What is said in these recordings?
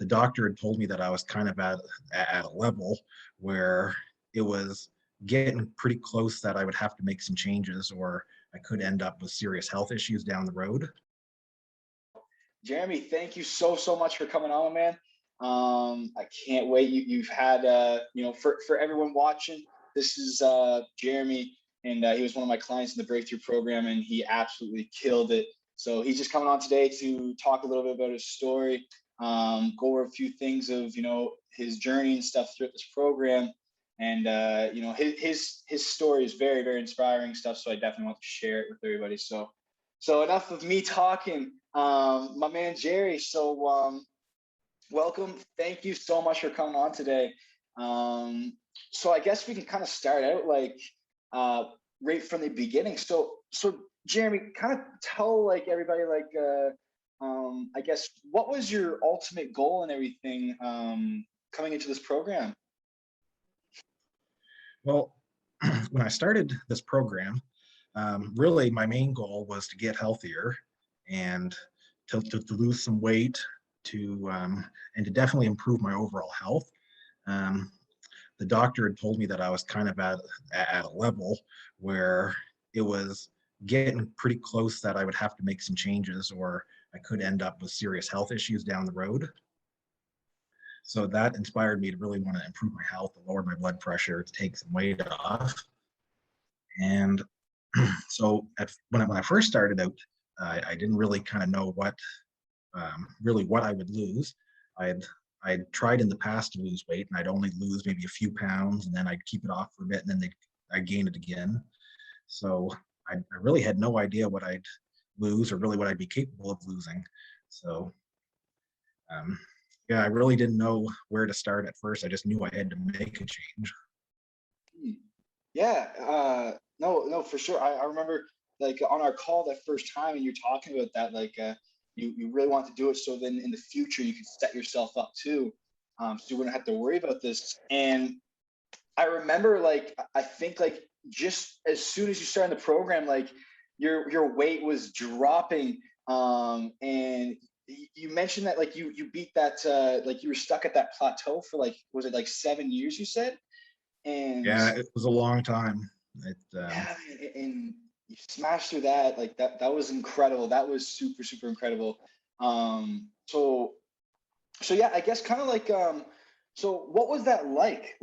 the doctor had told me that I was kind of at a level where it was getting pretty close that I would have to make some changes or I could end up with serious health issues down the road. Jeremy, thank you so much for coming on, man. I can't wait. You've had for everyone watching, this is Jeremy, and he was one of my clients in the breakthrough program, and he absolutely killed it. So he's just coming on today to talk a little bit about his story, go over a few things of his journey and stuff throughout this program, and his story is very inspiring stuff. So I definitely want to share it with everybody. So enough of me talking. My man Jerry. So welcome. Thank you so much for coming on today. So I guess we can kind of start out like right from the beginning. So Jeremy, kind of tell like everybody like I guess what was your ultimate goal and everything coming into this program? Well, when I started this program, really my main goal was to get healthier and to lose some weight and to definitely improve my overall health. The doctor had told me that I was kind of at a level where it was getting pretty close that I would have to make some changes or I could end up with serious health issues down the road. So that inspired me to really want to improve my health, to lower my blood pressure, to take some weight off. And so when I first started out, I didn't really kind of know what I would lose. I'd tried in the past to lose weight, and I'd only lose maybe a few pounds, and then I'd keep it off for a bit, and then I'd gain it again. So I really had no idea what I'd lose or really what I'd be capable of losing. So yeah, I really didn't know where to start at first. I just knew I had to make a change. Yeah, no, for sure. I remember like on our call that first time, and you're talking about that, like you really want to do it, so then in the future you can set yourself up too, so you wouldn't have to worry about this. And I remember like I think like just as soon as you started the program, like your weight was dropping, and you mentioned that like you beat that like you were stuck at that plateau for like, was it like 7 years you said? And Yeah, it was a long time. yeah, and you smashed through that. Like that was incredible. That was super incredible. So yeah, I guess kind of like so what was that like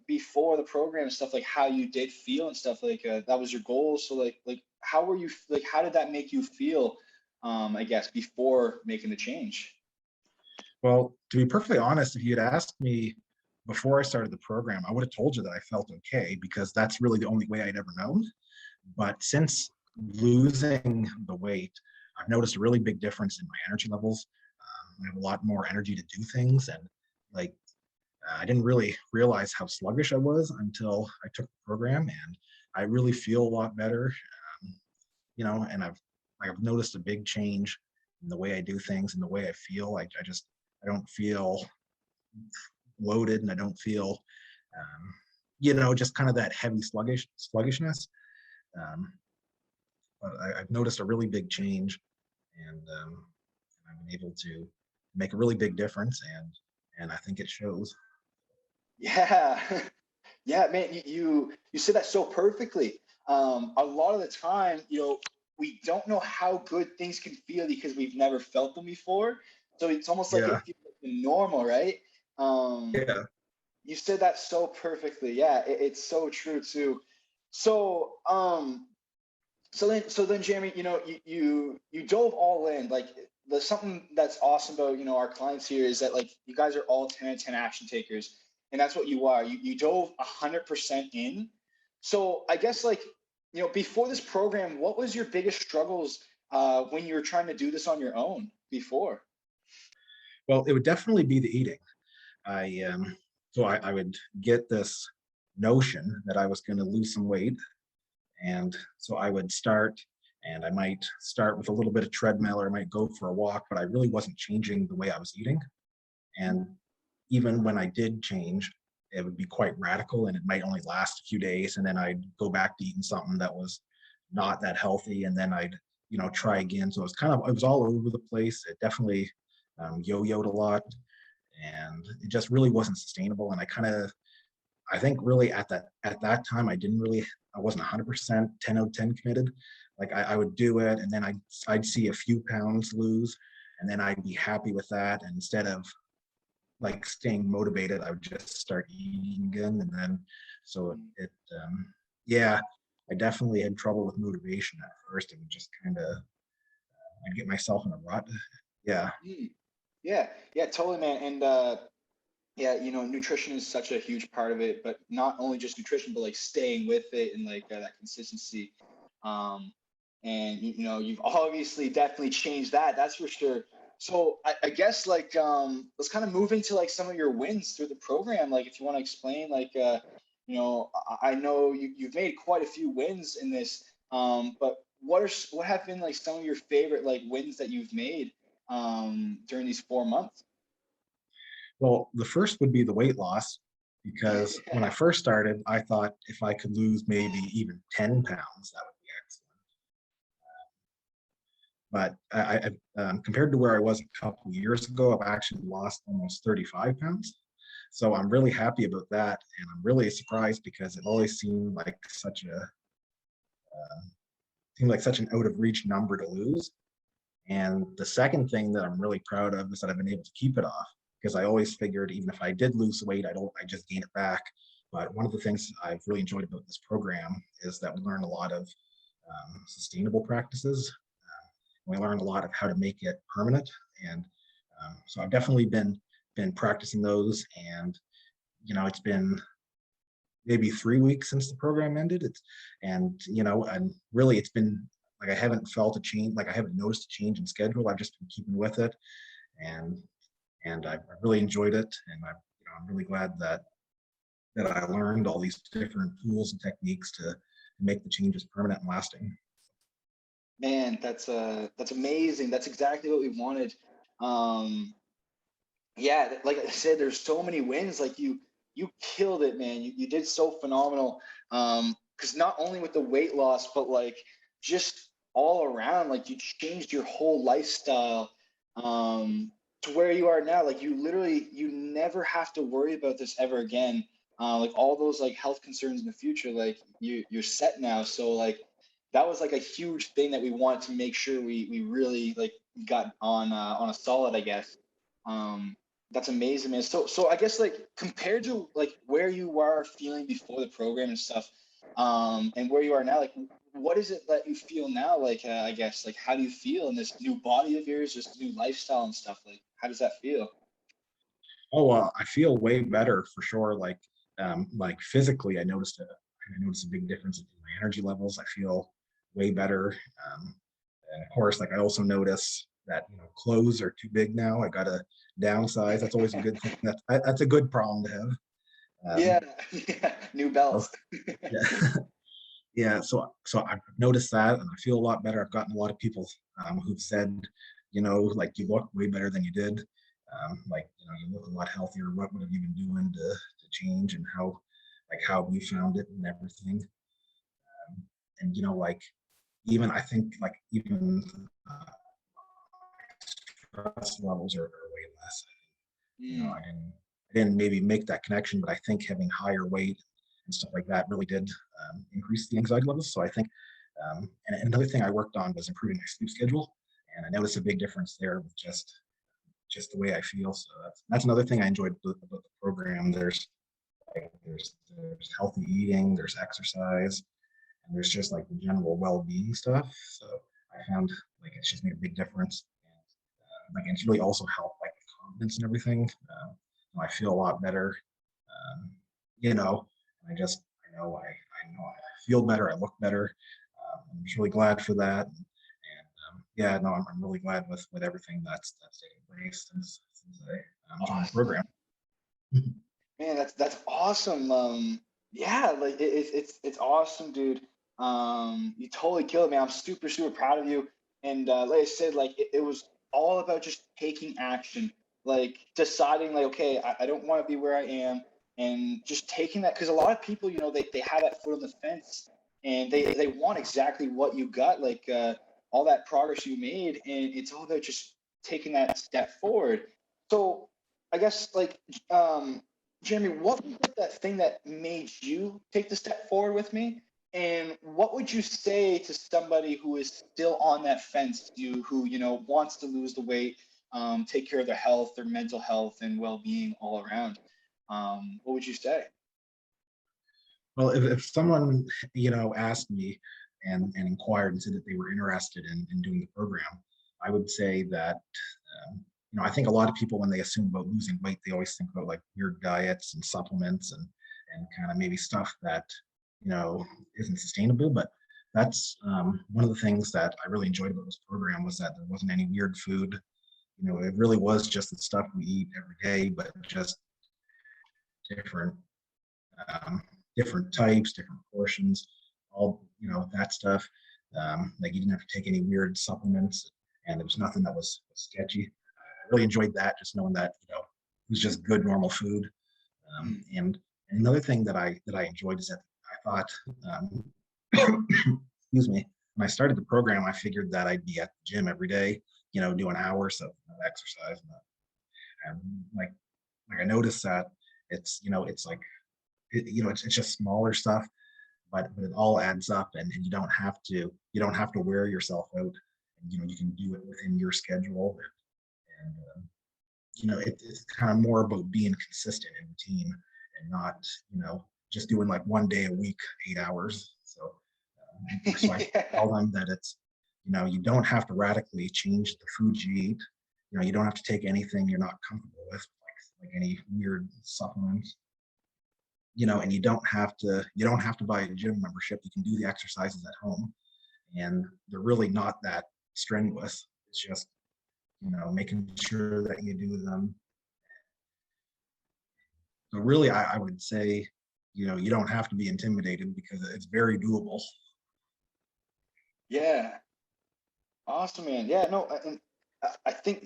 before the program and stuff, like how you did feel and stuff, like that was your goal. So like how were you, like how did that make you feel, I guess before making the change? Well, to be perfectly honest, if you had asked me before I started the program, I would have told you that I felt okay because that's really the only way I'd ever known. But since losing the weight, I've noticed a really big difference in my energy levels. I have a lot more energy to do things, and like I didn't really realize how sluggish I was until I took the program, and I really feel a lot better. And I've noticed a big change in the way I do things and the way I feel. I don't feel loaded, and I don't feel just kind of that heavy sluggishness. Um, but I've noticed a really big change, and I've been able to make a really big difference, and I think it shows. Yeah. Yeah, man, you said that so perfectly. A lot of the time, we don't know how good things can feel because we've never felt them before. So it's almost like Yeah, it feels like the normal, right? Um, yeah. you said that so perfectly. Yeah, it's so true too. So so then Jeremy, you dove all in. Like the something that's awesome about our clients here is that like you guys are all 10 out of 10 action takers, and that's what you are. You dove 100% in. So I guess like before this program, what was your biggest struggles when you were trying to do this on your own before? Well, it would definitely be the eating. I would get this notion that I was going to lose some weight, and so I would start, and I might start with a little bit of treadmill, or I might go for a walk, but I really wasn't changing the way I was eating. And even when I did change, it would be quite radical, and it might only last a few days, and then I'd go back to eating something that was not that healthy, and then I'd try again. So it was all over the place. It definitely yo-yoed a lot, and it just really wasn't sustainable. And I think really at that time, I wasn't 100% 10 out of 10 committed. Like I would do it, and then I'd see a few pounds lose, and then I'd be happy with that. And instead of like staying motivated, I would just start eating again. And then, so yeah, I definitely had trouble with motivation at first. It would just kind of, I'd get myself in a rut. Yeah. Mm. Yeah, yeah, totally, man. And yeah, nutrition is such a huge part of it, but not only just nutrition, but like staying with it and like that consistency. Um, and you've obviously definitely changed that. That's for sure. So I guess like let's kind of move into like some of your wins through the program. Like if you want to explain, like I know you've made quite a few wins in this. But what have been like some of your favorite like wins that you've made during these 4 months? Well, the first would be the weight loss, because when I first started, I thought if I could lose maybe even 10 pounds, that would be excellent. But compared to where I was a couple of years ago, I've actually lost almost 35 pounds. So I'm really happy about that. And I'm really surprised because it always seemed like such an out of reach number to lose. And the second thing that I'm really proud of is that I've been able to keep it off, because I always figured even if I did lose weight, I just gain it back. But one of the things I've really enjoyed about this program is that we learn a lot of sustainable practices. We learn a lot of how to make it permanent, and so I've definitely been practicing those. And it's been maybe 3 weeks since the program ended. And really it's been like I haven't felt a change, like I haven't noticed a change in schedule. I've just been keeping with it, and I've really enjoyed it. And I'm really glad that I learned all these different tools and techniques to make the changes permanent and lasting. Man, that's amazing. That's exactly what we wanted. Um, yeah, like I said, there's so many wins. Like you killed it, man. You did so phenomenal. Because not only with the weight loss, but like just all around, like you changed your whole lifestyle to where you are now. Like you never have to worry about this ever again. Like all those like health concerns in the future, like you're set now. So like that was like a huge thing that we wanted to make sure we really like got on a solid, I guess. Um, that's amazing, man. So I guess like compared to like where you were feeling before the program and stuff, and where you are now, like what is it that you feel now? Like I guess like how do you feel in this new body of yours, this new lifestyle and stuff? Like how does that feel? Oh, well, I feel way better for sure. Like physically, I noticed a big difference in my energy levels. I feel way better. Um, and of course, like I also notice that clothes are too big now. I gotta downsize. That's always a good thing. That's a good problem to have. Yeah, Um, yeah, new so, belts. yeah, yeah. So I've noticed that, and I feel a lot better. I've gotten a lot of people who've said, like you look way better than you did. Like you look a lot healthier. What have you been doing to change, and how we found it and everything. And like even I think like even stress levels are way less. Mm. I didn't maybe make that connection, but I think having higher weight and stuff like that really did increase the anxiety levels. So I think, and another thing I worked on was improving my sleep schedule, and I noticed a big difference there with just the way I feel. So that's another thing I enjoyed about the program. There's healthy eating, there's exercise, and there's just like the general well-being stuff. So I found like it's just made a big difference. And like it's really also helped like confidence and everything. I feel a lot better. Um, you know, I feel better. I look better. I'm just really glad for that. And yeah, no, I'm really glad with everything that's taken place since I joined the Awesome. program. Man, that's awesome. Yeah, like it's awesome, dude. You totally killed it, man. I'm super proud of you. And like I said, like it was all about just taking action, like deciding, like, okay, I don't want to be where I am, and just taking that because a lot of people, they have that foot on the fence, and they want exactly what you got, like all that progress you made, and it's all about just taking that step forward. So I guess like Jeremy, what was that thing that made you take the step forward with me? And what would you say to somebody who is still on that fence, who wants to lose the weight, take care of their health, their mental health, and well-being all around? What would you say? Well, if someone, asked me and inquired and said that they were interested in doing the program, I would say that, I think a lot of people, when they assume about losing weight, they always think about like weird diets and supplements and kind of maybe stuff that, isn't sustainable. But that's one of the things that I really enjoyed about this program was that there wasn't any weird food. It really was just the stuff we eat every day, but just different um, different types, different portions, all that stuff. Like you didn't have to take any weird supplements, and there was nothing that was sketchy. I really enjoyed that, just knowing that it was just good normal food. And another thing that I enjoyed is that I thought, excuse me, when I started the program, I figured that I'd be at the gym every day, doing hours of exercise, and like I noticed that it's like it's just smaller stuff, but it all adds up, and you don't have to wear yourself out. And, you can do it within your schedule, and it's kind of more about being consistent in routine and not just doing like one day a week, 8 hours. So I Yeah. tell them that it's you don't have to radically change the food you eat. You don't have to take anything you're not comfortable with, like any weird supplements. And you don't have to buy a gym membership. You can do the exercises at home, and they're really not that strenuous. It's just making sure that you do them. So really, I would say you don't have to be intimidated because it's very doable. Yeah. Awesome, man. Yeah, no, and I think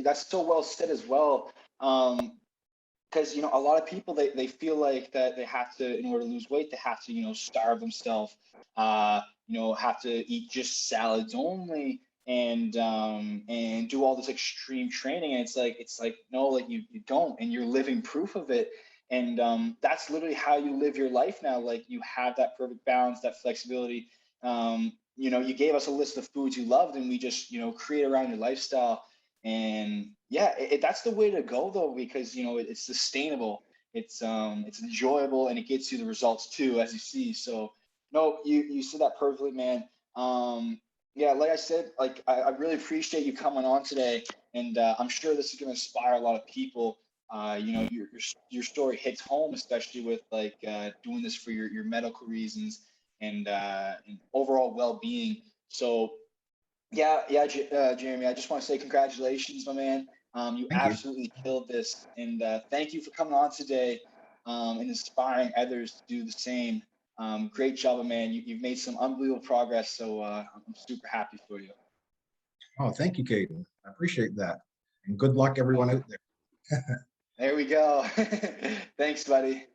that's so well said as well. Because a lot of people they feel like that they have to, in order to lose weight, they have to starve themselves, have to eat just salads only, and do all this extreme training, and it's like no, like you don't, and you're living proof of it. And that's literally how you live your life now. Like you have that perfect balance, that flexibility. You gave us a list of foods you loved, and we just create around your lifestyle. And yeah, that's the way to go though, because it's sustainable, it's enjoyable, and it gets you the results too, as you see. So no, you said that perfectly, man. Yeah, like I said, like I really appreciate you coming on today, and I'm sure this is going to inspire a lot of people. Your story hits home, especially with like doing this for your medical reasons, and overall well-being. So yeah, yeah, Jeremy, I just want to say congratulations, my man. You Thank you. absolutely killed this, and thank you for coming on today, and inspiring others to do the same. Great job, my man. You've made some unbelievable progress, so I'm super happy for you. Oh, thank you, Caden. I appreciate that, and good luck everyone Uh, out there. there we go. Thanks, buddy.